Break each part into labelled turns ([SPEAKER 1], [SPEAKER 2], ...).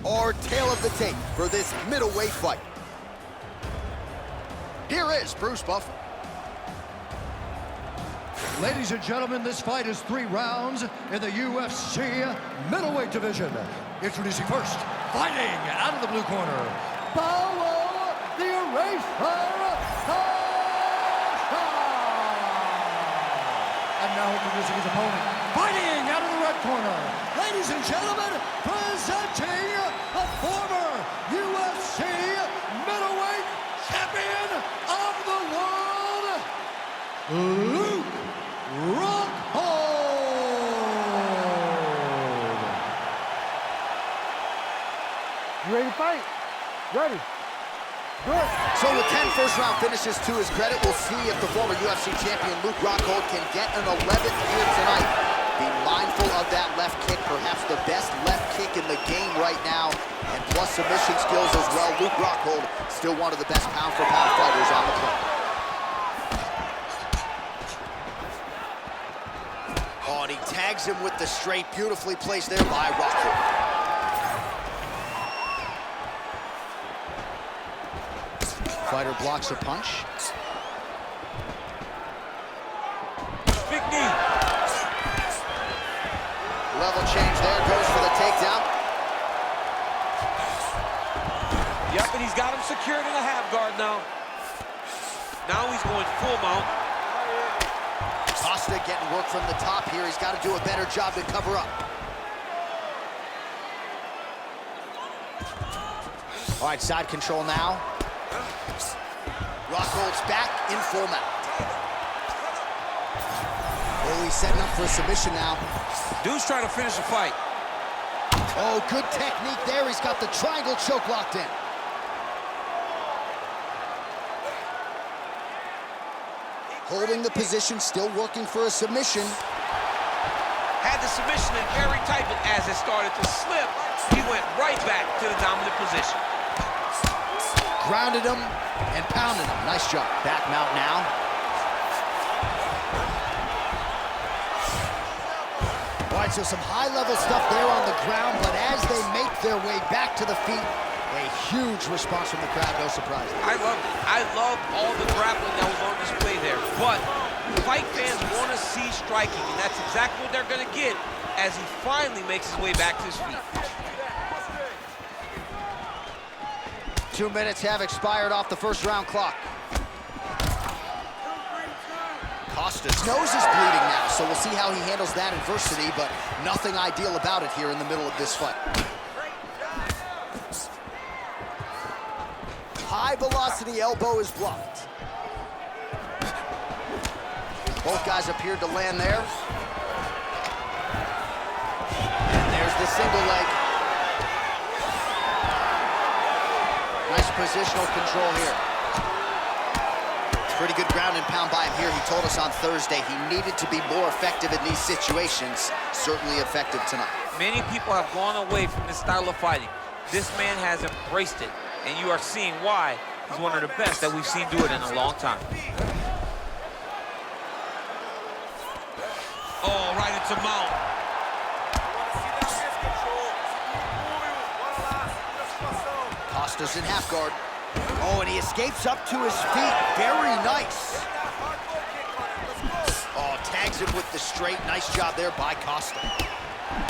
[SPEAKER 1] our tale of the tape for this middleweight fight. Here is Bruce Buffer.
[SPEAKER 2] Ladies and gentlemen, this fight is 3 rounds in the UFC middleweight division. Introducing first, fighting out of the blue corner, Paulo the Eraser Costa. And now introducing his opponent, fighting out of the red corner, ladies and gentlemen, presenting the former UFC middleweight champion of the world, Rockhold!
[SPEAKER 3] You ready to fight? Ready. Good.
[SPEAKER 1] So with 10 first-round finishes to his credit, we'll see if the former UFC champion Rockhold can get an 11th here tonight. Be mindful of that left kick, perhaps the best left kick in the game right now, and plus submission skills as well. Rockhold, still one of the best pound-for-pound fighters on the planet. Oh, and he tags him with the straight, beautifully placed there by Rockhold. Fighter blocks a punch.
[SPEAKER 4] Big knee.
[SPEAKER 1] Level change there, goes for the takedown.
[SPEAKER 4] Yep, and he's got him secured in a half guard now. Now he's going full mount.
[SPEAKER 1] Costa getting work from the top here. He's got to do a better job to cover up. All right, side control now. Rockhold's back in full mount. Oh, he's setting up for a submission now.
[SPEAKER 4] Dude's trying to finish the fight.
[SPEAKER 1] Oh, good technique there. He's got the triangle choke locked in. Holding the position, still working for a submission.
[SPEAKER 4] Had the submission in very tight, but as it started to slip, he went right back to the dominant position.
[SPEAKER 1] Grounded him and pounded him. Nice job. Back mount now. All right, so some high-level stuff there on the ground, but as they make their way back to the feet, a huge response from the crowd, no surprise.
[SPEAKER 4] I love it. I love all the grappling that was on display there, but fight fans want to see striking, and that's exactly what they're going to get as he finally makes his way back to his feet.
[SPEAKER 1] 2 minutes have expired off the first round clock. Costa's nose is bleeding now, so we'll see how he handles that adversity, but nothing ideal about it here in the middle of this fight. High velocity elbow is blocked. Both guys appeared to land there. And there's the single leg. Nice positional control here. Pretty good ground and pound by him here. He told us on Thursday he needed to be more effective in these situations. Certainly effective tonight.
[SPEAKER 4] Many people have gone away from this style of fighting. This man has embraced it, and you are seeing why he's one of the best that we've seen do it in a long time. Oh, right into mount.
[SPEAKER 1] Costa's in half guard. Oh, and he escapes up to his feet. Very nice. Oh, tags him with the straight. Nice job there by Costa.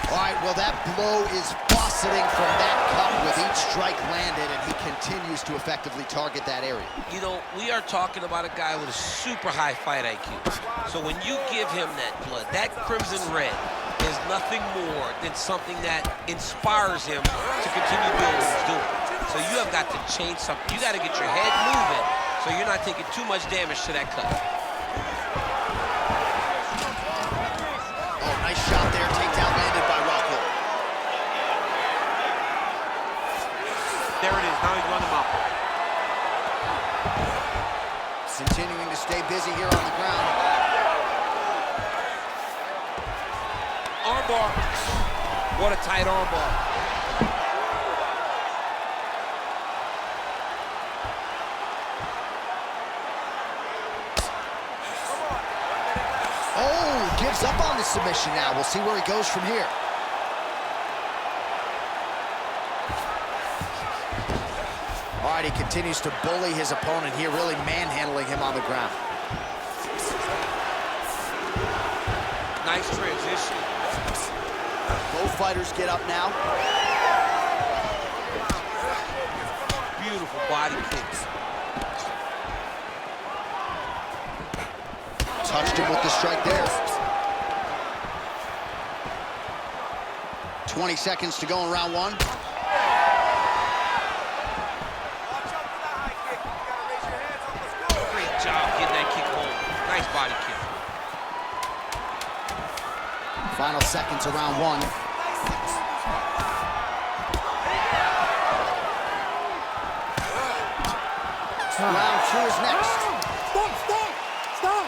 [SPEAKER 1] All right, well, that blow is fauceting from that cut with each strike landed, and he continues to effectively target that area.
[SPEAKER 4] You know, we are talking about a guy with a super high fight IQ. So when you give him that blood, that crimson red is nothing more than something that inspires him to continue doing what he's doing. So you have got to change something. You got to get your head moving so you're not taking too much damage to that cut.
[SPEAKER 1] Oh, nice shot there. Takedown landed by Rockhold.
[SPEAKER 4] There it is. Now he's running him out.
[SPEAKER 1] Continuing to stay busy here on the ground.
[SPEAKER 4] Armbar. What a tight armbar.
[SPEAKER 1] Oh, gives up on the submission now. We'll see where he goes from here. All right, he continues to bully his opponent here, really manhandling him on the ground.
[SPEAKER 4] Nice transition.
[SPEAKER 1] Both fighters get up now.
[SPEAKER 4] Beautiful body kicks.
[SPEAKER 1] Touched him with the strike there. 20 seconds to go in round one.
[SPEAKER 4] Great job getting that kick home. Nice body kick.
[SPEAKER 1] Final seconds of round one. Round two is next.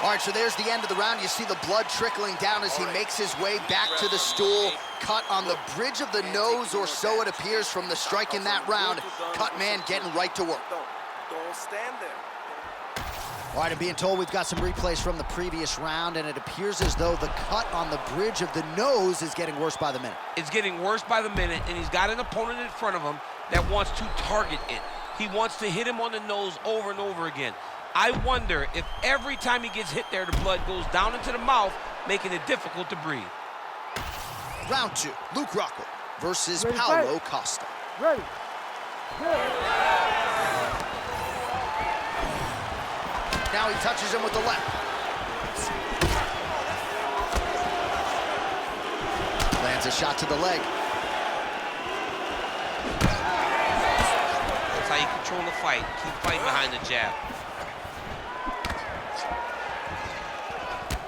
[SPEAKER 1] All right, so there's the end of the round. You see the blood trickling down as he makes his way back to the stool. Cut on the bridge of the nose, or so it appears from the strike in that round. Cut man getting right to work.
[SPEAKER 5] Don't stand there.
[SPEAKER 1] All right, I'm being told we've got some replays from the previous round, and it appears as though the cut on the bridge of the nose is getting worse by the minute.
[SPEAKER 4] It's getting worse by the minute, and he's got an opponent in front of him that wants to target it. He wants to hit him on the nose over and over again. I wonder if every time he gets hit there, the blood goes down into the mouth, making it difficult to breathe.
[SPEAKER 1] Round two, Rockhold versus
[SPEAKER 3] Ready,
[SPEAKER 1] Paulo
[SPEAKER 3] fight.
[SPEAKER 1] Costa.
[SPEAKER 3] Ready.
[SPEAKER 1] Now he touches him with the left. Lands a shot to the leg.
[SPEAKER 4] That's how you control the fight. Keep fighting behind the jab.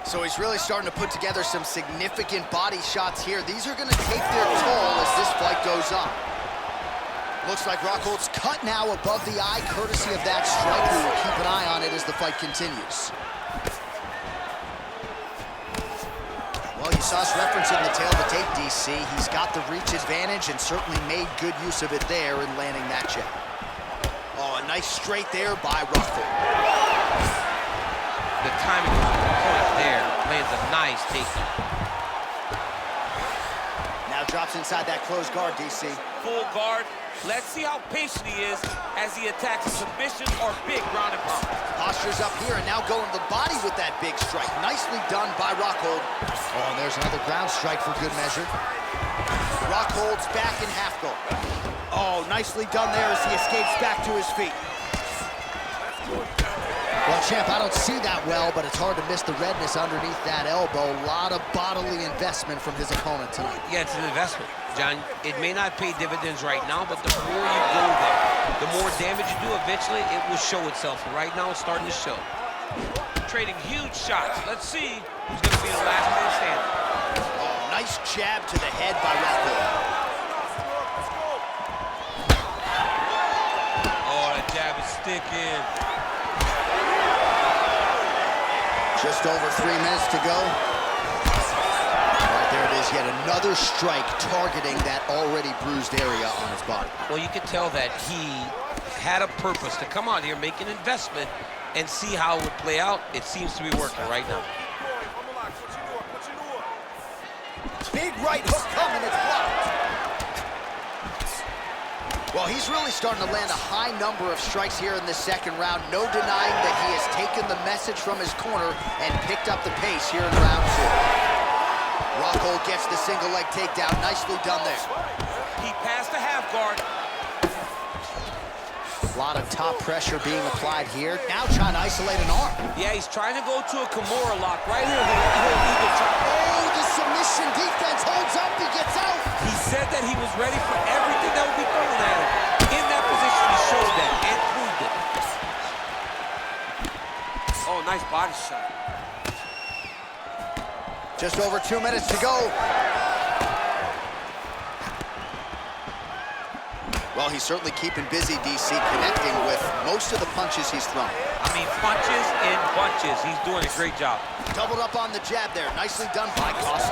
[SPEAKER 1] So he's really starting to put together some significant body shots here. These are going to take their toll as this fight goes on. Looks like Rockhold's cut now above the eye, courtesy of that strike. We will keep an eye on it as the fight continues. Well, you saw us referencing the tail of the tape, DC. He's got the reach advantage and certainly made good use of it there in landing that jab. Oh, a nice straight there by Rockhold.
[SPEAKER 4] The timing was on point there. Lands a nice takedown.
[SPEAKER 1] Now drops inside that closed guard, DC.
[SPEAKER 4] Full guard. Let's see how patient he is as he attacks a submission or big ground and pound.
[SPEAKER 1] Posture's up here and now going to the body with that big strike. Nicely done by Rockhold. Oh, and there's another ground strike for good measure. Rockhold's back in half guard. Oh, nicely done there as he escapes back to his feet. Well, champ, I don't see that well, but it's hard to miss the redness underneath that elbow. A lot of bodily investment from his opponent tonight.
[SPEAKER 4] Yeah, it's an investment, John. It may not pay dividends right now, but the more you go there, the more damage you do, eventually it will show itself. Right now, it's starting to show. Trading huge shots. Let's see who's going to be the last man standing.
[SPEAKER 1] Oh, nice jab to the head by Rockhold.
[SPEAKER 4] Oh, that jab is sticking.
[SPEAKER 1] Just over 3 minutes to go. Right there it is, yet another strike targeting that already bruised area on his body.
[SPEAKER 4] Well, you can tell that he had a purpose to come out here, make an investment, and see how it would play out. It seems to be working right now.
[SPEAKER 1] Big right hook coming, it's blocked. Well, he's really starting to land a high number of strikes here in this second round. No denying that he has taken the message from his corner and picked up the pace here in round two. Rockhold gets the single leg takedown. Nicely done there.
[SPEAKER 4] He passed the half guard.
[SPEAKER 1] A lot of top pressure being applied here. Now trying to isolate an arm.
[SPEAKER 4] Yeah, he's trying to go to a Kimura lock. Right here,
[SPEAKER 1] Oh, the submission defense holds up. He gets out.
[SPEAKER 4] He said that he was ready for everything that would be thrown at him. In that position, he showed that and proved it. Oh, nice body shot.
[SPEAKER 1] Just over 2 minutes to go. Well, he's certainly keeping busy, DC, connecting with most of the punches he's thrown.
[SPEAKER 4] I mean, punches in bunches. He's doing a great job.
[SPEAKER 1] Doubled up on the jab there. Nicely done by Costa.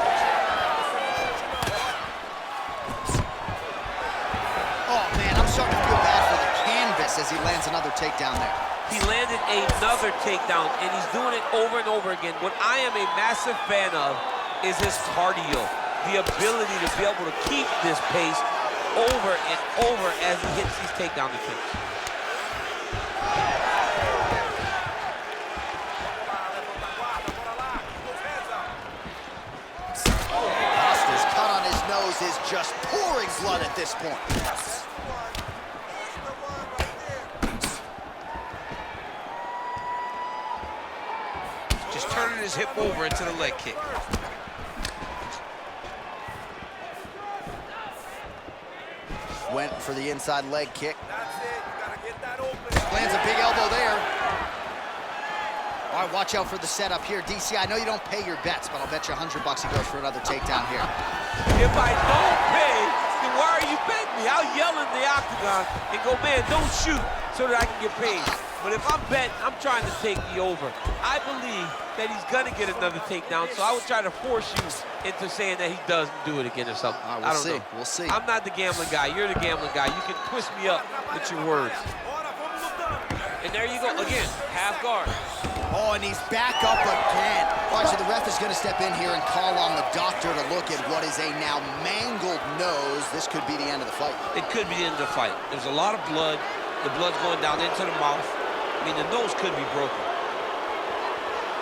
[SPEAKER 1] Oh, man, I'm starting to feel bad for the canvas as he lands another takedown there.
[SPEAKER 4] He landed another takedown, and he's doing it over and over again. What I am a massive fan of is his cardio, the ability to be able to keep this pace over and over as he hits these takedown attempts.
[SPEAKER 1] just pouring blood at this point.
[SPEAKER 4] Just turning his hip over into the leg kick.
[SPEAKER 1] Went for the inside leg kick.
[SPEAKER 5] That's it. You gotta get that open.
[SPEAKER 1] Lands a big elbow there. All right, watch out for the setup here. DC, I know you don't pay your bets, but I'll bet you $100 he goes for another takedown here.
[SPEAKER 4] If I don't pay, then why are you betting me? I'll yell in the octagon and go, man, don't shoot so that I can get paid. But if I'm betting, I'm trying to take the over. I believe that he's gonna get another takedown, so I would try to force you into saying that he doesn't do it again or something.
[SPEAKER 1] All right,
[SPEAKER 4] I don't know.
[SPEAKER 1] We'll see.
[SPEAKER 4] I'm not the gambling guy. You're the gambling guy. You can twist me up with your words. And there you go, again, half guard.
[SPEAKER 1] Oh, and he's back up again. All right, so the ref is going to step in here and call on the doctor to look at what is a now mangled nose. This could be the end of the fight.
[SPEAKER 4] It could be the end of the fight. There's a lot of blood. The blood's going down into the mouth. I mean, the nose could be broken.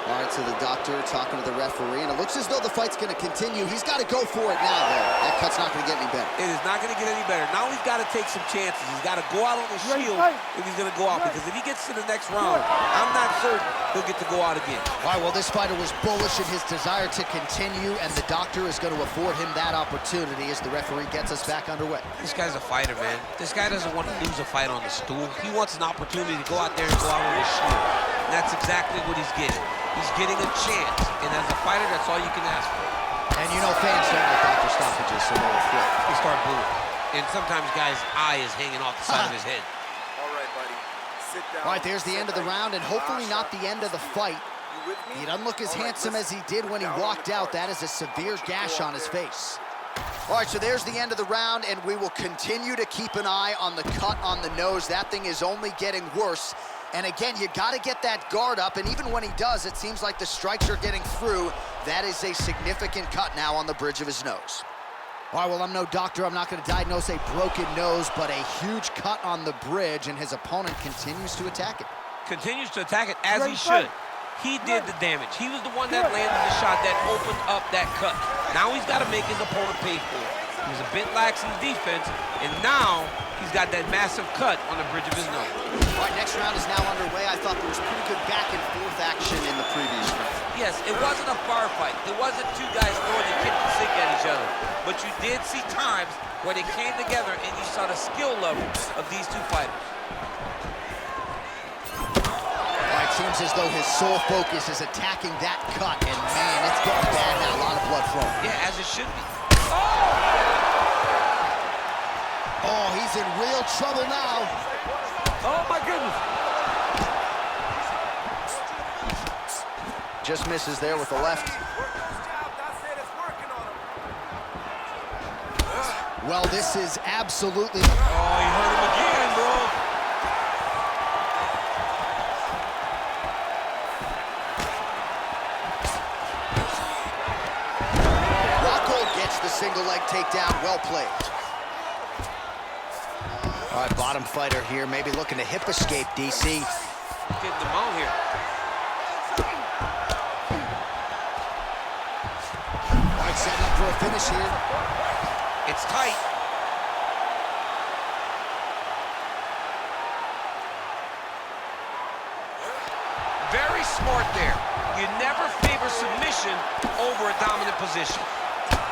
[SPEAKER 1] All right, so the doctor talking to the referee, and it looks as though the fight's going to continue. He's got to go for it now, though. That cut's not going to get any better.
[SPEAKER 4] It is not going to get any better. Now he's got to take some chances. He's got to go out on the shield if he's going to go out, because if he gets to the next round, I'm not certain he'll get to go out again.
[SPEAKER 1] All right, well, this fighter was bullish in his desire to continue, and the doctor is going to afford him that opportunity as the referee gets us back underway.
[SPEAKER 4] This guy's a fighter, man. This guy doesn't want to lose a fight on the stool. He wants an opportunity to go out there and go out on his shield. And that's exactly what he's getting. He's getting a chance, and as a fighter, that's all you can ask for.
[SPEAKER 1] And you know fans don't like doctor stoppages, so they'll flip.
[SPEAKER 4] They start booing. And sometimes guys' eye is hanging off the side of his head.
[SPEAKER 5] All right, buddy. Sit down.
[SPEAKER 1] All right, there's the end of the round, and hopefully not the end of the fight.
[SPEAKER 5] You with me?
[SPEAKER 1] He doesn't look as
[SPEAKER 5] All right,
[SPEAKER 1] handsome as
[SPEAKER 5] listen.
[SPEAKER 1] he did when he
[SPEAKER 5] Down on
[SPEAKER 1] walked
[SPEAKER 5] the
[SPEAKER 1] out.
[SPEAKER 5] card.
[SPEAKER 1] That is a severe gash
[SPEAKER 5] go
[SPEAKER 1] on
[SPEAKER 5] out
[SPEAKER 1] his
[SPEAKER 5] there.
[SPEAKER 1] face. All right, so there's the end of the round, and we will continue to keep an eye on the cut on the nose. That thing is only getting worse. And again, you got to get that guard up, and even when he does, it seems like the strikes are getting through. That is a significant cut now on the bridge of his nose. All right, well, I'm no doctor. I'm not going to diagnose a broken nose, but a huge cut on the bridge, and his opponent continues to attack it.
[SPEAKER 4] Continues to attack it as he should. He did the damage. He was the one that landed the shot that opened up that cut. Now he's got to make his opponent pay for it. He was a bit lax in defense, and now he's got that massive cut on the bridge of his nose.
[SPEAKER 1] All right, next round is now underway. I thought there was pretty good back and forth action in the previous round.
[SPEAKER 4] Yes, it wasn't a bar fight. It wasn't two guys throwing the kitchen sink at each other. But you did see times where they came together and you saw the skill level of these two fighters.
[SPEAKER 1] All right, seems as though his sole focus is attacking that cut, and man, it's getting bad now. A lot of blood flowing.
[SPEAKER 4] Yeah, as it should be.
[SPEAKER 1] Oh, he's in real trouble now.
[SPEAKER 4] Oh, my goodness.
[SPEAKER 1] Just misses there with the left. Well, this is absolutely...
[SPEAKER 4] Oh, he hurt him again, bro.
[SPEAKER 1] Rockhold gets the single leg takedown. Well played. All right, bottom fighter here, maybe looking to hip escape, DC.
[SPEAKER 4] Getting them out here.
[SPEAKER 1] All right, setting up for a finish here.
[SPEAKER 4] It's tight. Very smart there. You never favor submission over a dominant position.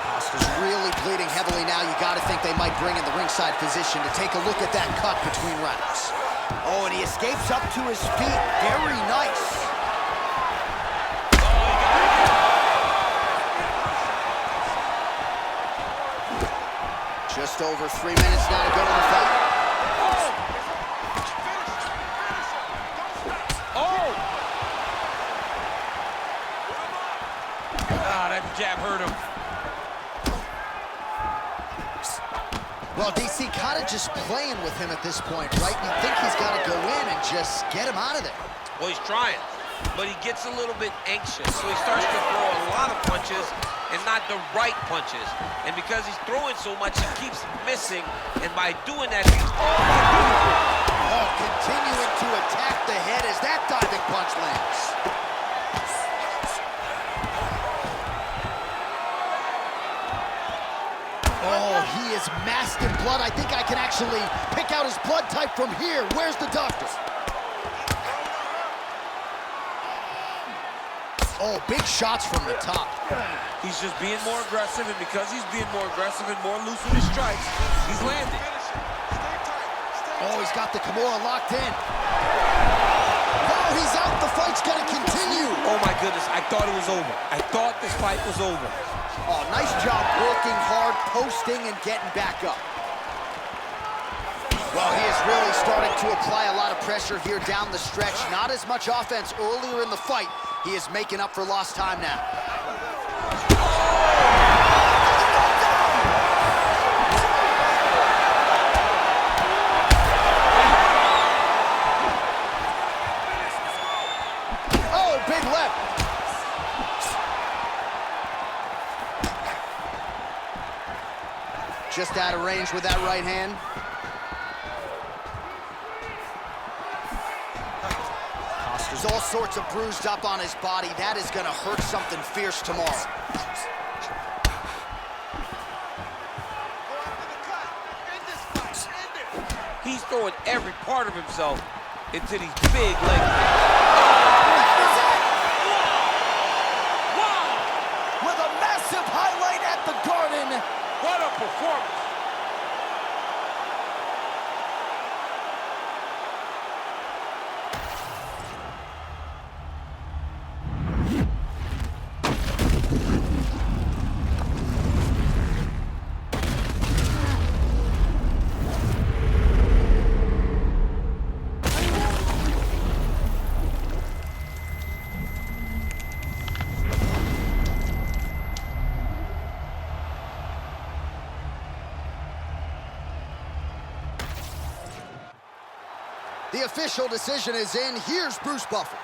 [SPEAKER 1] Costa's really bleeding heavily now. You got to think they might bring in the ringside physician to take a look at that cut between rounds. Oh, and he escapes up to his feet. Very nice. Just over 3 minutes now to go in the fight.
[SPEAKER 4] Oh! Ah, that jab hurt him.
[SPEAKER 1] Well, DC kind of just playing with him at this point, right? You think he's got to go in and just get him out of there.
[SPEAKER 4] Well, he's trying, but he gets a little bit anxious, so he starts to throw a lot of punches and not the right punches. And because he's throwing so much, he keeps missing, and by doing that, he's
[SPEAKER 1] continuing to attack the head as that diving punch lands. Oh, is masked in blood. I think I can actually pick out his blood type from here. Where's the doctors? Oh, big shots from the top.
[SPEAKER 4] He's just being more aggressive, and because he's being more aggressive and more loose with his strikes, he's landing.
[SPEAKER 1] Oh, he's got the Kimura locked in. Oh, he's out. The fight's gonna continue.
[SPEAKER 4] Oh my goodness, I thought it was over. I thought this fight was over.
[SPEAKER 1] Oh, nice job working hard, posting, and getting back up. Well, he is really starting to apply a lot of pressure here down the stretch. Not as much offense earlier in the fight. He is making up for lost time now. Oh, big left. Just out of range with that right hand. There's all sorts of bruised up on his body. That is gonna hurt something fierce tomorrow.
[SPEAKER 4] He's throwing every part of himself into these big leg
[SPEAKER 1] That is it! Wow! With a massive highlight at the Garden.
[SPEAKER 4] What a performance!
[SPEAKER 1] The official decision is in. Here's Bruce Buffer.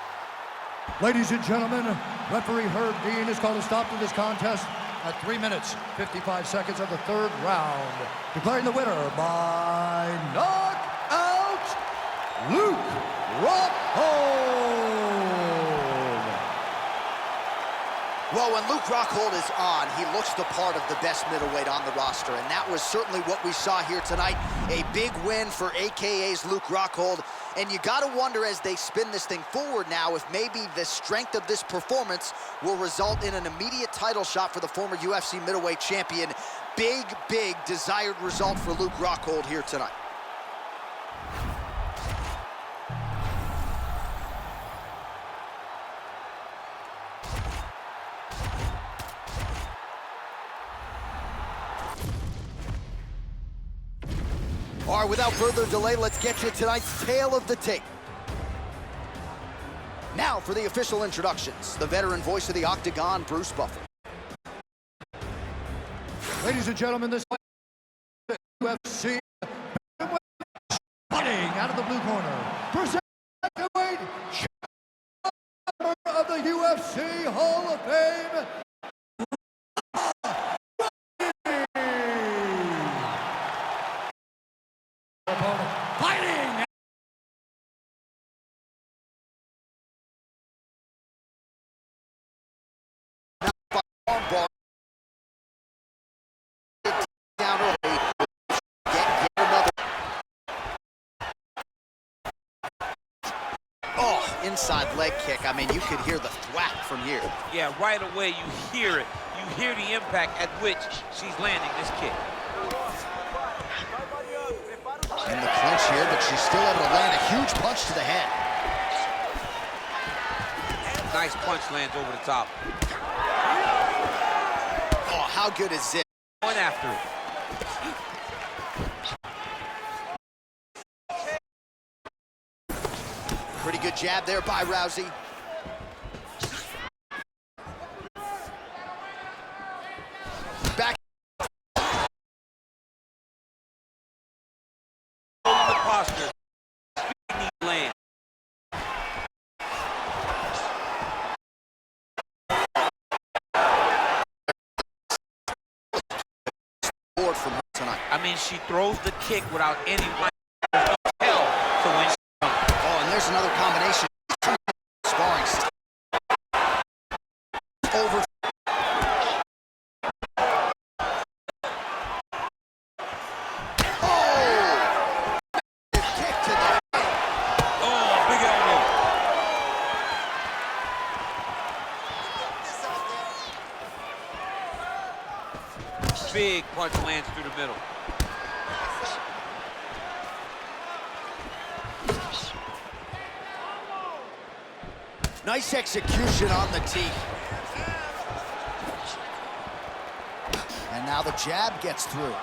[SPEAKER 2] Ladies and gentlemen, referee Herb Dean has called a stop to this contest at 3 minutes, 55 seconds of the third round, declaring the winner by knockout, Luke Rockhold.
[SPEAKER 1] Well, when Luke Rockhold is on, he looks the part of the best middleweight on the roster, and that was certainly what we saw here tonight. A big win for AKA's Luke Rockhold, and you gotta wonder as they spin this thing forward now if maybe the strength of this performance will result in an immediate title shot for the former UFC middleweight champion. Big, big desired result for Luke Rockhold here tonight. All right, without further delay, let's get you tonight's tale of the tape. Now for the official introductions, the veteran voice of the Octagon, Bruce Buffer.
[SPEAKER 2] Ladies and gentlemen, this UFC fighting out of the blue corner, presenting the weight champion of the UFC Hall of Fame, fighting
[SPEAKER 1] Armbar down early. Get another. Oh, inside leg kick. I mean, you could hear the thwack from here.
[SPEAKER 4] Yeah, right away you hear it. You hear the impact at which she's landing this kick.
[SPEAKER 1] In the clinch here, but she's still able to land a huge punch to the head.
[SPEAKER 4] Nice punch lands over the top.
[SPEAKER 1] Oh, how good is this?
[SPEAKER 4] Going after it.
[SPEAKER 1] Pretty good jab there by Rousey. Back.
[SPEAKER 4] The posture. Land.
[SPEAKER 1] From her tonight.
[SPEAKER 4] I mean, she throws the kick without any tell to when she
[SPEAKER 1] Oh, and there's another combination. Sparring. Over. Nice execution on the tee. And now the jab gets through.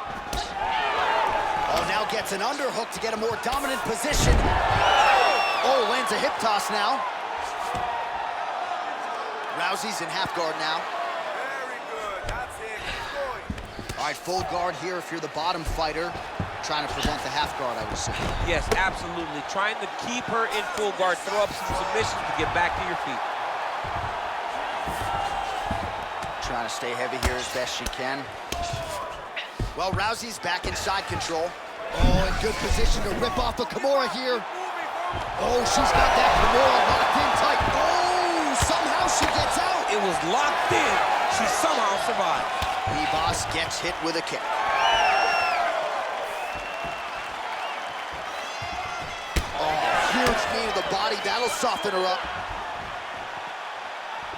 [SPEAKER 1] Oh, now gets an underhook to get a more dominant position. Oh, lands a hip toss now. Rousey's in half guard now.
[SPEAKER 5] Very good. That's it. Keep going.
[SPEAKER 1] All right, full guard here if you're the bottom fighter. Trying to prevent the half guard, I would say.
[SPEAKER 4] Yes, absolutely. Trying to keep her in full guard, throw up some submissions to get back to your feet.
[SPEAKER 1] Trying to stay heavy here as best she can. Well, Rousey's back inside control. Oh, in good position to rip off a Kimura here. Oh, she's got that Kimura locked in tight. Oh, somehow she gets out.
[SPEAKER 4] It was locked in. She somehow survived.
[SPEAKER 1] Ribas gets hit with a kick. Huge knee to the body. That'll soften her up.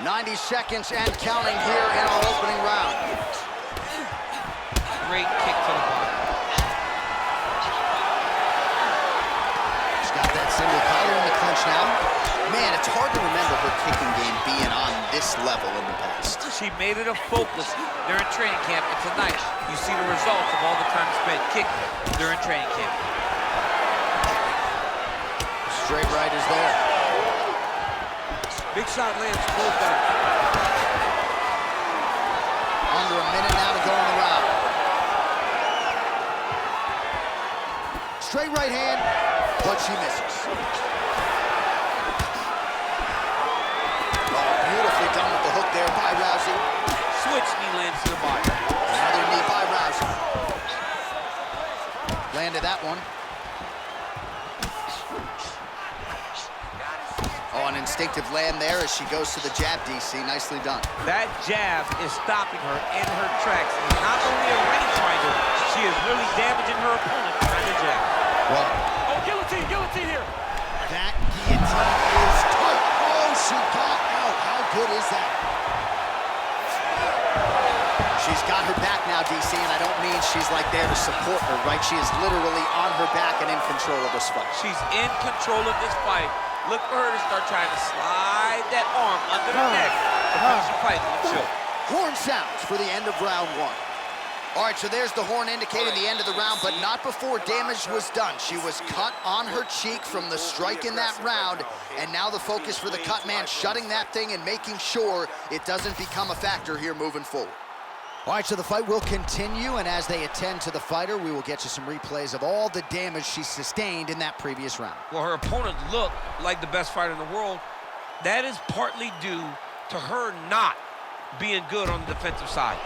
[SPEAKER 1] 90 seconds and counting here in our opening round.
[SPEAKER 4] Great kick to the body.
[SPEAKER 1] She's got that single collar in the clinch now. Man, it's hard to remember her kicking game being on this level in the past.
[SPEAKER 4] She made it a focus during training camp, and tonight you see the results of all the time spent kicking during training camp.
[SPEAKER 1] Straight right is there.
[SPEAKER 4] Big shot lands, both down.
[SPEAKER 1] Under a minute now to go in the round. Straight right hand, but she misses. Oh, beautifully done with the hook there by Rousey.
[SPEAKER 4] Switch knee lands to the body.
[SPEAKER 1] Another knee by Rousey. Landed that one. Oh, an instinctive land there as she goes to the jab, DC. Nicely done.
[SPEAKER 4] That jab is stopping her in her tracks. And not only a range finder, she is really damaging her opponent behind the jab.
[SPEAKER 1] Well,
[SPEAKER 3] Oh, guillotine here.
[SPEAKER 1] that guillotine is tight. Oh, she got out. How good is that? She's got her back now, DC, and I don't mean she's like there to support her, right? She is literally on her back and in control of this fight.
[SPEAKER 4] She's in control of this fight. Look for her to start trying to slide that arm under the neck to finish the fight. Sure.
[SPEAKER 1] Horn sounds for the end of round one. All right, so there's the horn indicating the end of the round, but not before damage was done. She was cut on her cheek from the strike in that round, and now the focus for the cut man, shutting that thing and making sure it doesn't become a factor here moving forward. All right, so the fight will continue, and as they attend to the fighter, we will get you some replays of all the damage she sustained in that previous round.
[SPEAKER 4] Well, her opponent looked like the best fighter in the world. That is partly due to her not being good on the defensive side.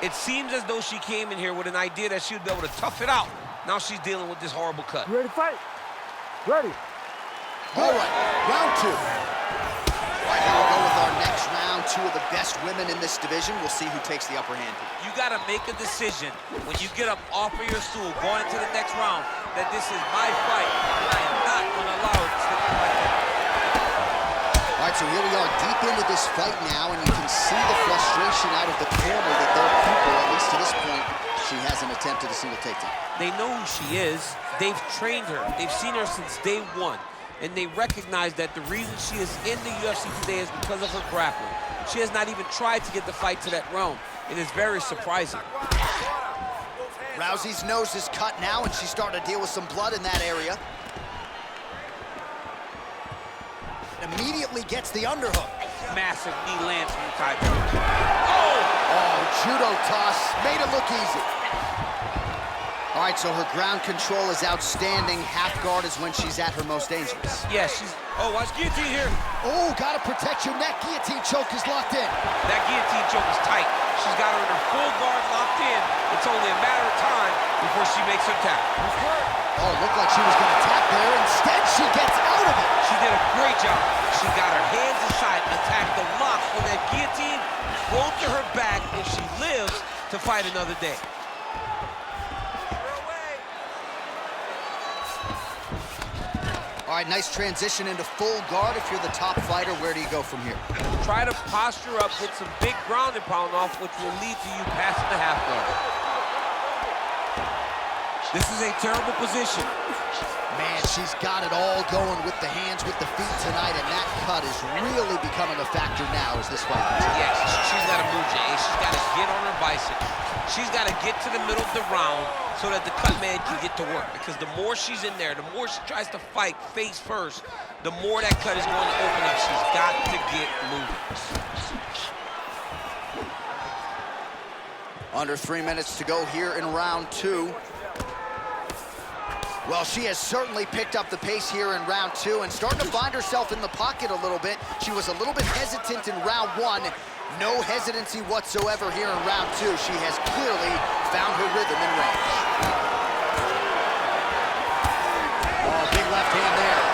[SPEAKER 4] It seems as though she came in here with an idea that she would be able to tough it out. Now she's dealing with this horrible cut.
[SPEAKER 3] You ready to fight? Ready.
[SPEAKER 1] All right, round two. All right, here we go with our next round. Two of the best women in this division. We'll see who takes the upper hand here.
[SPEAKER 4] You got to make a decision when you get up off of your stool going into the next round that this is my fight, and I am not going to allow it to slip through my fingers.
[SPEAKER 1] All right, so here we are deep into this fight now, and you can see the frustration out of the corner that their people, at least to this point, she hasn't attempted a single takedown.
[SPEAKER 4] They know who she is. They've trained her. They've seen her since day one. And they recognize that the reason she is in the UFC today is because of her grappling. She has not even tried to get the fight to that realm. It is very surprising.
[SPEAKER 1] Rousey's nose is cut now, and she's starting to deal with some blood in that area. Immediately gets the underhook.
[SPEAKER 4] Massive knee lands from the type.
[SPEAKER 1] Oh, judo toss. Made it look easy. All right, so her ground control is outstanding. Half guard is when she's at her most dangerous.
[SPEAKER 4] Yeah, she's... Oh, watch guillotine here.
[SPEAKER 1] Oh, gotta protect your neck. Guillotine choke is locked in.
[SPEAKER 4] That guillotine choke is tight. She's got her in her full guard locked in. It's only a matter of time before she makes her tap.
[SPEAKER 1] Oh, it looked like she was gonna tap there. Instead, she gets out of it.
[SPEAKER 4] She did a great job. She got her hands inside, attacked the lock on that guillotine, rolled to her back, and she lives to fight another day.
[SPEAKER 1] All right, nice transition into full guard. If you're the top fighter, where do you go from here?
[SPEAKER 4] Try to posture up, hit some big ground and pound off, which will lead to you passing the half guard. This is a terrible position.
[SPEAKER 1] Man, she's got it all going with the hands, with the feet tonight, and that cut is really becoming a factor now as this fight continues.
[SPEAKER 4] Yes, she's got to move, Jay. She's got to get on her bicycle. She's got to get to the middle of the round so that the cut man can get to work. Because the more she's in there, the more she tries to fight face first, the more that cut is going to open up. She's got to get moving.
[SPEAKER 1] Under 3 minutes to go here in round 2. Well, she has certainly picked up the pace here in round 2 and starting to find herself in the pocket a little bit. She was a little bit hesitant in round 1. No hesitancy whatsoever here in round 2. She has clearly found her rhythm and range. Oh, big left hand there.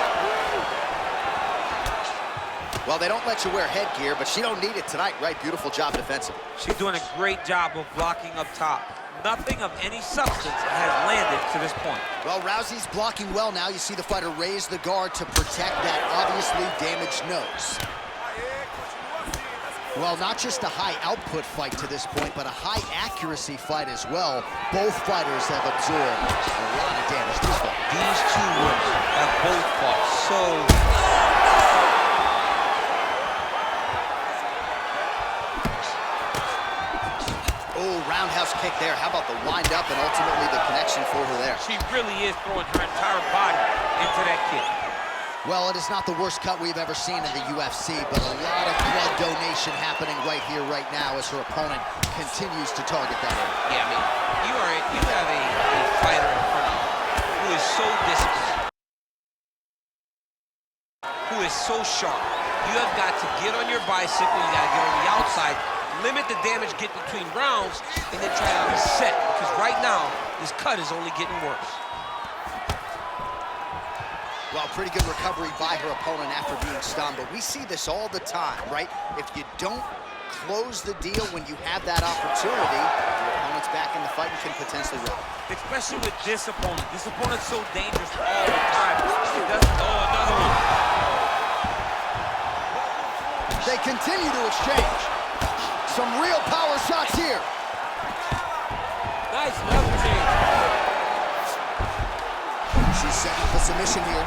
[SPEAKER 1] Well, they don't let you wear headgear, but she don't need it tonight, right? Beautiful job defensively.
[SPEAKER 4] She's doing a great job of blocking up top. Nothing of any substance has landed to this point.
[SPEAKER 1] Well, Rousey's blocking well now. You see the fighter raise the guard to protect that obviously damaged nose. Well, not just a high output fight to this point, but a high accuracy fight as well. Both fighters have absorbed a lot of damage this fight.
[SPEAKER 4] These two women have both fought so...
[SPEAKER 1] Oh, roundhouse kick there. How about the wind up and ultimately the connection for her there?
[SPEAKER 4] She really is throwing her entire body into that kick.
[SPEAKER 1] Well, it is not the worst cut we've ever seen in the UFC, but a lot of blood donation happening right here, right now, as her opponent continues to target that area.
[SPEAKER 4] Yeah, I mean, you have a fighter in front of you who is so disciplined, who is so sharp. You have got to get on your bicycle, you got to get on the outside, limit the damage, get between rounds, and then try to reset, because right now, this cut is only getting worse.
[SPEAKER 1] Well, pretty good recovery by her opponent after being stunned, but we see this all the time, right? If you don't close the deal when you have that opportunity, your opponent's back in the fight and can potentially win.
[SPEAKER 4] Especially with this opponent. This opponent's so dangerous all the time. It doesn't, oh, another one.
[SPEAKER 1] They continue to exchange. Some real power shots here.
[SPEAKER 4] Nice level change.
[SPEAKER 1] She's setting up a submission here.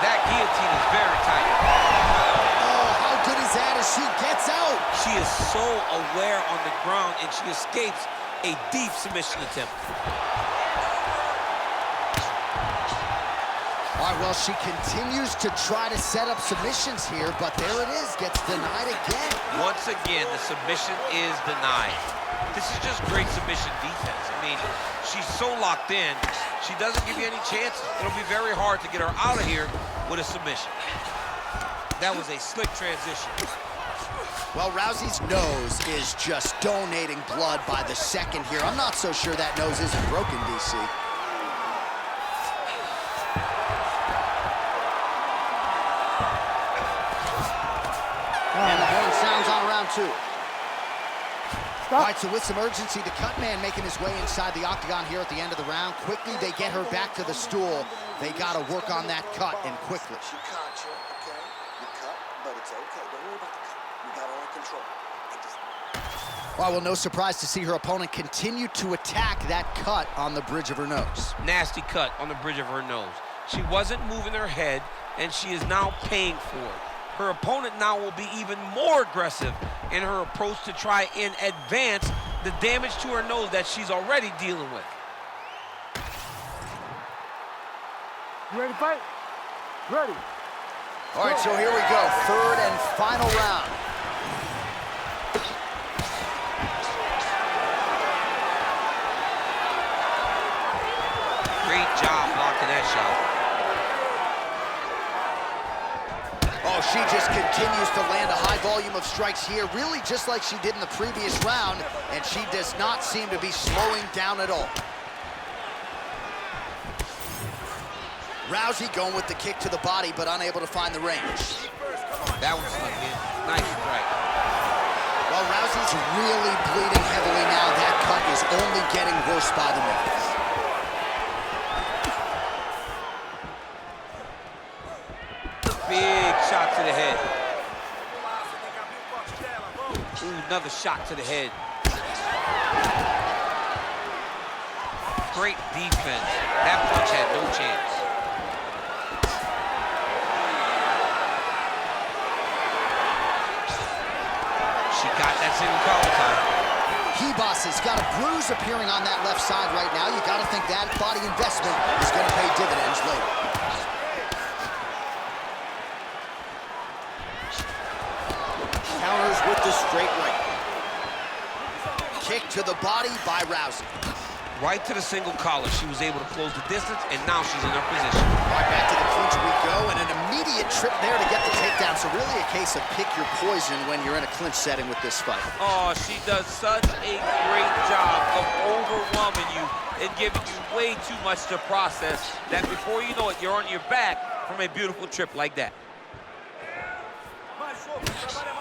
[SPEAKER 4] That guillotine is very tight.
[SPEAKER 1] Oh, how good is that as she gets out?
[SPEAKER 4] She is so aware on the ground, and she escapes a deep submission attempt.
[SPEAKER 1] All right, well, she continues to try to set up submissions here, but there it is, gets denied again.
[SPEAKER 4] Once again, the submission is denied. This is just great submission defense. I mean, she's so locked in, she doesn't give you any chances. It'll be very hard to get her out of here with a submission. That was a slick transition.
[SPEAKER 1] Well, Rousey's nose is just donating blood by the second here. I'm not so sure that nose isn't broken, DC. And the horn sounds on round 2. All right, so with some urgency, the cut man making his way inside the octagon here at the end of the round. Quickly, they get her back to the stool. They got to work on that cut, and quickly.
[SPEAKER 6] She caught you, okay? You cut, but it's okay. Don't worry about the cut. You got it under control.
[SPEAKER 1] All right, well, no surprise to see her opponent continue to attack that cut on the bridge of her nose.
[SPEAKER 4] Nasty cut on the bridge of her nose. She wasn't moving her head, and she is now paying for it. Her opponent now will be even more aggressive in her approach to try and advance the damage to her nose that she's already dealing with.
[SPEAKER 3] You ready to fight? Ready.
[SPEAKER 1] All right, so here we go, third and final round.
[SPEAKER 4] Great job blocking that shot.
[SPEAKER 1] Oh, she just continues to land a high volume of strikes here, really just like she did in the previous round, and she does not seem to be slowing down at all. Rousey going with the kick to the body, but unable to find the range.
[SPEAKER 4] That was slick, man. Nice strike.
[SPEAKER 1] Well, Rousey's really bleeding heavily now. That cut is only getting worse by the minute.
[SPEAKER 4] Big shot to the head. Ooh, another shot to the head. Great defense. That punch had no chance. that single collar time.
[SPEAKER 1] Ribas has got a bruise appearing on that left side right now. You got to think that body investment is going to pay dividends later. Counters with the straight right. Kick to the body by Rousey.
[SPEAKER 4] Right to the single collar. She was able to close the distance, and now she's in her position.
[SPEAKER 1] Right back to the clinch we go, and an immediate trip there to get the takedown. So really a case of pick your poison when you're in a clinch setting with this fight.
[SPEAKER 7] Oh, she does such a great job of overwhelming you and giving you way too much to process that before you know it, you're on your back from a beautiful trip like that.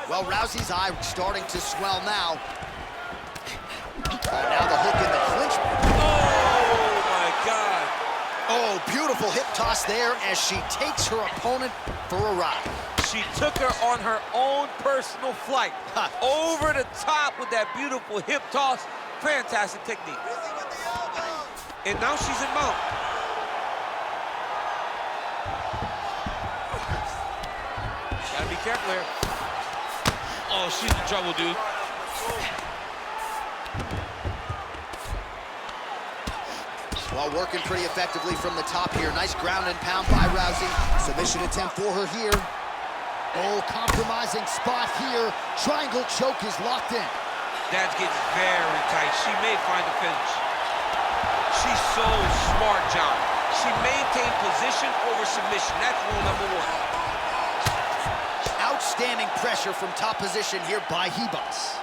[SPEAKER 1] Well, Rousey's eye starting to swell now. Oh, now the hook in the clinch.
[SPEAKER 7] Oh, my God.
[SPEAKER 1] Oh, beautiful hip toss there as she takes her opponent for a ride.
[SPEAKER 7] She took her on her own personal flight. Over the top with that beautiful hip toss. Fantastic technique. And now she's in mount. Gotta be careful here. Oh, she's in trouble, dude.
[SPEAKER 1] Well, working pretty effectively from the top here. Nice ground and pound by Rousey. Submission attempt for her here. Oh, compromising spot here. Triangle choke is locked in.
[SPEAKER 7] That gets very tight. She may find the finish. She's so smart, John. She maintained position over submission. That's rule number one.
[SPEAKER 1] Outstanding pressure from top position here by Ribas.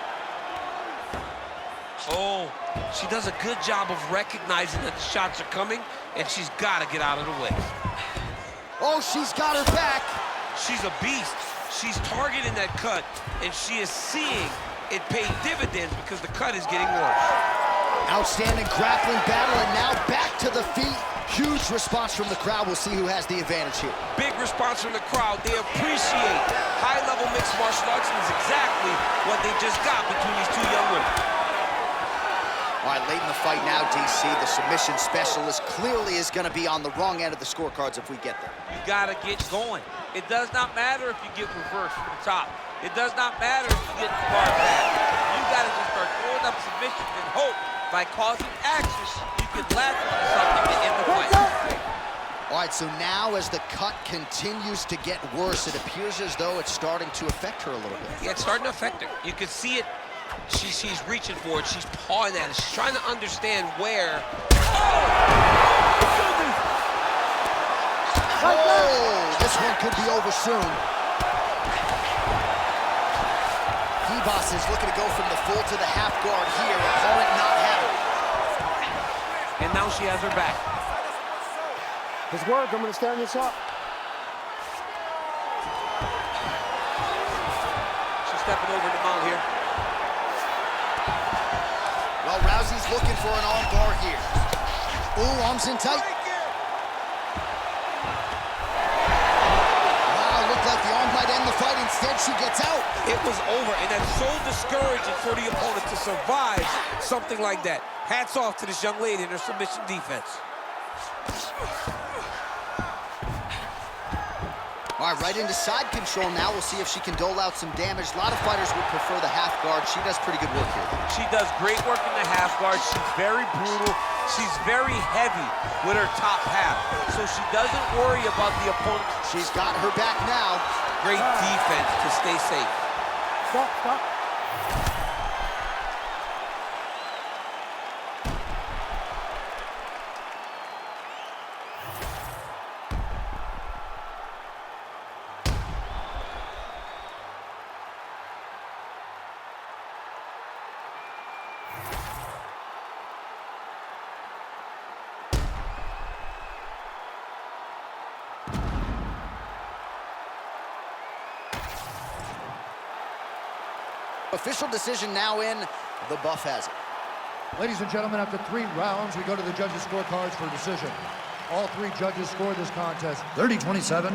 [SPEAKER 4] Oh, she does a good job of recognizing that the shots are coming, and she's got to get out of the way.
[SPEAKER 1] Oh, she's got her back.
[SPEAKER 4] She's a beast. She's targeting that cut, and she is seeing it pay dividends because the cut is getting worse.
[SPEAKER 1] Outstanding grappling battle, and now back to the feet. Huge response from the crowd. We'll see who has the advantage here.
[SPEAKER 4] Big response from the crowd. They appreciate high-level mixed martial arts, and is exactly what they just got between these two young women.
[SPEAKER 1] All right, late in the fight now, DC. The submission specialist clearly is going to be on the wrong end of the scorecards if we get there.
[SPEAKER 7] You gotta get going. It does not matter if you get reversed from the top. It does not matter if you get the guard back. You gotta just start throwing up submissions and hope by causing action you can latch onto something to end the fight.
[SPEAKER 1] All right, so now as the cut continues to get worse, it appears as though it's starting to affect her a little bit.
[SPEAKER 4] Yeah, it's starting to affect her. You can see it. She's reaching for it. She's pawing at it. She's trying to understand where.
[SPEAKER 1] Oh, this one could be over soon. Ribas is looking to go from the full to the half guard here. Opponent not having it.
[SPEAKER 7] And now she has her back.
[SPEAKER 3] His work, I'm gonna stand this up.
[SPEAKER 7] She's stepping over the mount here.
[SPEAKER 1] Well, Rousey's looking for an arm bar here. Ooh, arms in tight. Wow, looked like the arm might end the fight. Instead, she gets out.
[SPEAKER 4] It was over, and that's so discouraging for the opponent to survive something like that. Hats off to this young lady and her submission defense.
[SPEAKER 1] All right, right into side control now. We'll see if she can dole out some damage. A lot of fighters would prefer the half guard. She does pretty good work here.
[SPEAKER 7] She does great work in the half guard. She's very brutal. She's very heavy with her top half. So she doesn't worry about the opponent.
[SPEAKER 1] She's got her back now.
[SPEAKER 4] Great defense to stay safe.
[SPEAKER 3] Stop, stop.
[SPEAKER 1] Official decision now in. The buff has it.
[SPEAKER 2] Ladies and gentlemen, after 3 rounds, we go to the judges' scorecards for decision. All 3 judges scored this contest 30-27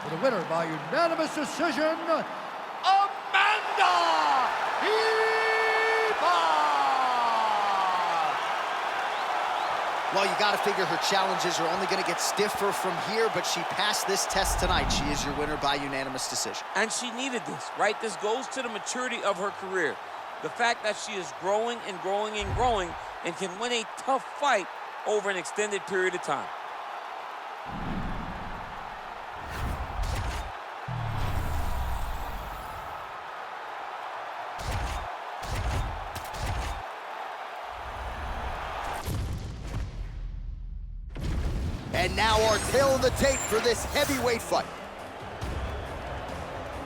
[SPEAKER 2] for the winner by unanimous decision, Amanda Ribas!
[SPEAKER 1] Well, you got to figure her challenges are only going to get stiffer from here, but she passed this test tonight. She is your winner by unanimous decision.
[SPEAKER 7] And she needed this, right? This goes to the maturity of her career. The fact that she is growing and growing and growing and can win a tough fight over an extended period of time.
[SPEAKER 1] And now our tail of the tape for this heavyweight fight.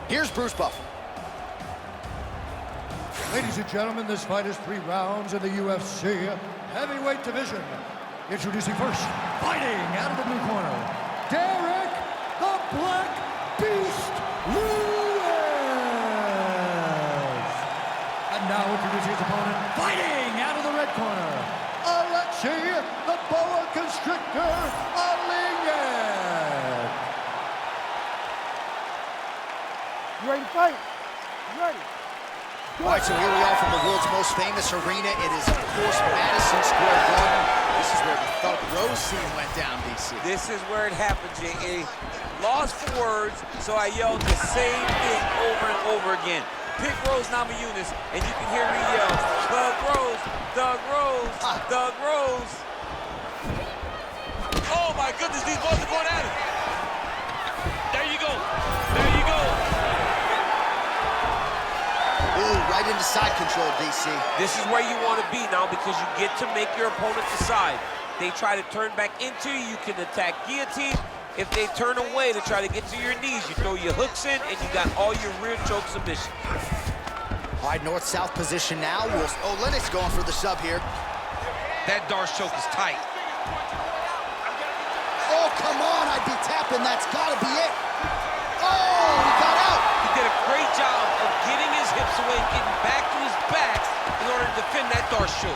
[SPEAKER 1] Here's Bruce Buffer.
[SPEAKER 2] Ladies and gentlemen, this fight is 3 rounds in the UFC heavyweight division. Introducing first, fighting out of the blue corner, Derrick the Black Beast Lewis. And now introducing his opponent, fighting out of the red corner, Aleksei the Boa Constrictor Oleinik.
[SPEAKER 3] You ready to fight? You ready?
[SPEAKER 1] All right, so here we are from the world's most famous arena. It is, of course, Madison Square Garden. This is where the thug Rousey went down, DC.
[SPEAKER 7] This is where it happened, J.A. Lost for words, so I yelled the same thing over and over again. Pick Rose Namajunas, and you can hear me yell, Doug Rose, Doug Rose, Doug Rose. Oh my goodness, these boys are going at it. There you go, there you go.
[SPEAKER 1] Ooh, right into side control, DC.
[SPEAKER 7] This is where you want to be now because you get to make your opponent decide. They try to turn back into you, you can attack guillotine. If they turn away to try to get to your knees, you throw your hooks in and you got all your rear choke submissions.
[SPEAKER 1] All right, north-south position now. Oleinik's going for the sub here.
[SPEAKER 4] That Darce choke is tight.
[SPEAKER 1] Oh, come on, I'd be tapping. That's gotta be it. Oh, he got out.
[SPEAKER 7] He did a great job of getting his hips away and getting back to his back in order to defend that Darce choke.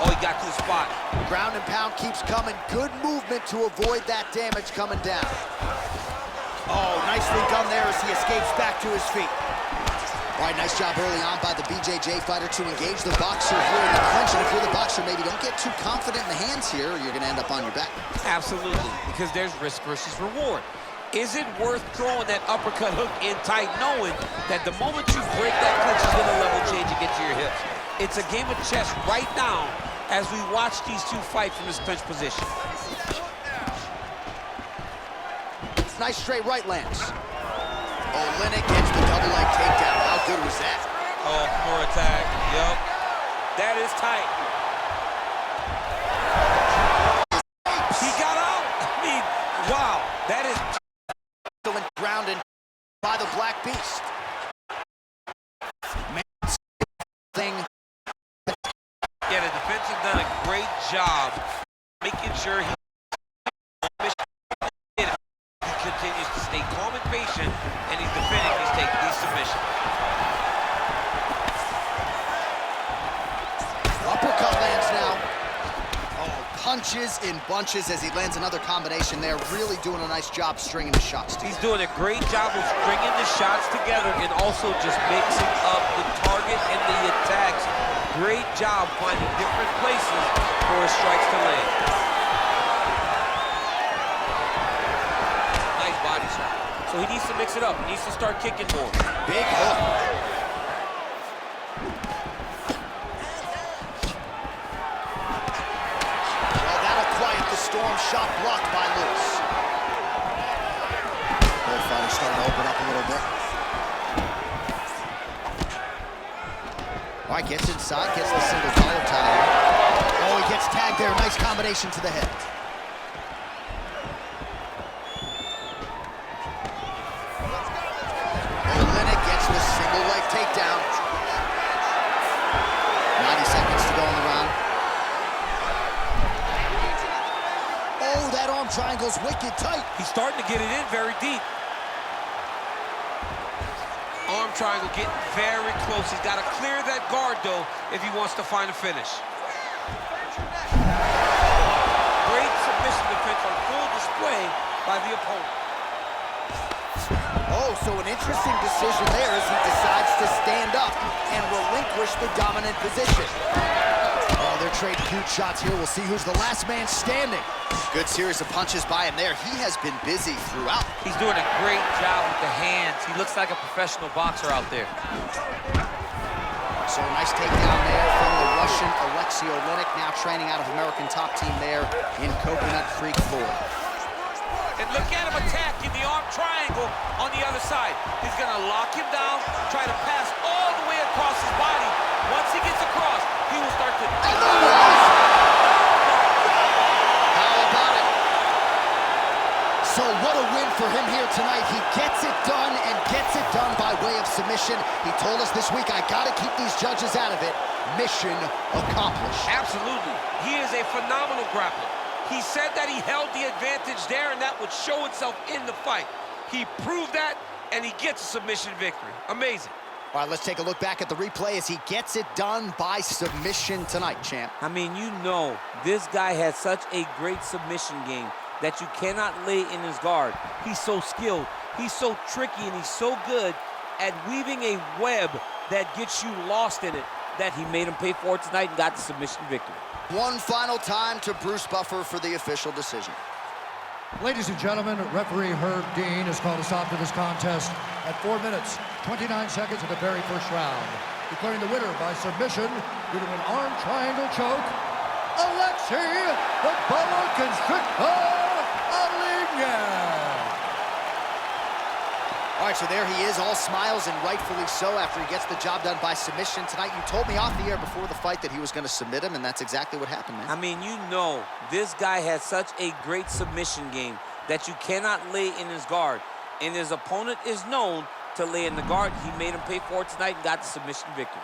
[SPEAKER 7] Oh, he got to the spot.
[SPEAKER 1] Ground and pound keeps coming. Good movement to avoid that damage coming down. Oh, nicely done there as he escapes back to his feet. All right, nice job early on by the BJJ fighter to engage the boxer here in the clinch. And if you're the boxer, maybe don't get too confident in the hands here or you're going to end up on your back.
[SPEAKER 7] Absolutely, because there's risk versus reward. Is it worth throwing that uppercut hook in tight knowing that the moment you break that clinch is going to level change and get to your hips? It's a game of chess right now as we watch these two fight from this clinch position.
[SPEAKER 1] Nice straight right lands. Oleinik gets the double leg takedown. How good was that?
[SPEAKER 7] Oh, more attack. Yep. That is tight. He got out. I mean, wow. That is
[SPEAKER 1] Grounded by the Black Beast. Thing.
[SPEAKER 7] Yeah, the defense has done a great job making sure he continues to stay calm and patient, and he's defending these submissions.
[SPEAKER 1] Uppercut lands now. Oh, punches in bunches as he lands another combination there. Really doing a nice job stringing the shots.
[SPEAKER 7] He's doing a great job of stringing the shots together and also just mixing up the target and the attacks. Great job finding different places for his strikes to land. Nice body shot. So he needs to mix it up. He needs to start kicking more.
[SPEAKER 1] Big hook. Well, that'll quiet the storm. Shot blocked by Lewis. Both fighters starting to open up a little bit. All right, gets inside, gets the single collar tie. Oh, he gets tagged there. Nice combination to the head. Oleinik gets the single leg takedown. 90 seconds to go in the round. Oh, that arm triangle's wicked tight.
[SPEAKER 7] He's starting to get it in very deep. Arm triangle getting very close. He's got to clear that guard, though, if he wants to find a finish. Great submission defense on full display by the opponent.
[SPEAKER 1] Oh, so an interesting decision there as he decides to stand up and relinquish the dominant position. Oh, they're trading huge shots here. We'll see who's the last man standing. Good series of punches by him there. He has been busy throughout.
[SPEAKER 7] He's doing a great job with the hands. He looks like a professional boxer out there.
[SPEAKER 1] So a nice takedown there from the Russian Aleksei Oleinik, now training out of American Top Team there in Coconut Creek, Florida.
[SPEAKER 7] And look at him attacking the arm triangle on the other side. He's gonna lock him down, try to pass all the way across his body. Once he gets across, he will start to...
[SPEAKER 1] How about it? So what a win for him here tonight. He gets it done and gets it done by way of submission. He told us this week, I gotta keep these judges out of it. Mission accomplished.
[SPEAKER 7] Absolutely. He is a phenomenal grappler. He said that he held the advantage there, and that would show itself in the fight. He proved that, and he gets a submission victory. Amazing.
[SPEAKER 1] All right, let's take a look back at the replay as he gets it done by submission tonight, champ.
[SPEAKER 7] I mean, you know, this guy has such a great submission game that you cannot lay in his guard. He's so skilled, he's so tricky, and he's so good at weaving a web that gets you lost in it that he made him pay for it tonight and got the submission victory.
[SPEAKER 1] One final time to Bruce Buffer for the official decision.
[SPEAKER 2] Ladies and gentlemen, referee Herb Dean has called a stop to this contest at 4 minutes, 29 seconds of the very first round, declaring the winner by submission due to an arm triangle choke, Aleksei the Boa Constrictor Oleinik.
[SPEAKER 1] All right, so there he is, all smiles and rightfully so after he gets the job done by submission tonight. You told me off the air before the fight that he was going to submit him, and that's exactly what happened, man.
[SPEAKER 7] I mean, you know, this guy has such a great submission game that you cannot lay in his guard. And his opponent is known to lay in the guard. He made him pay for it tonight and got the submission victory.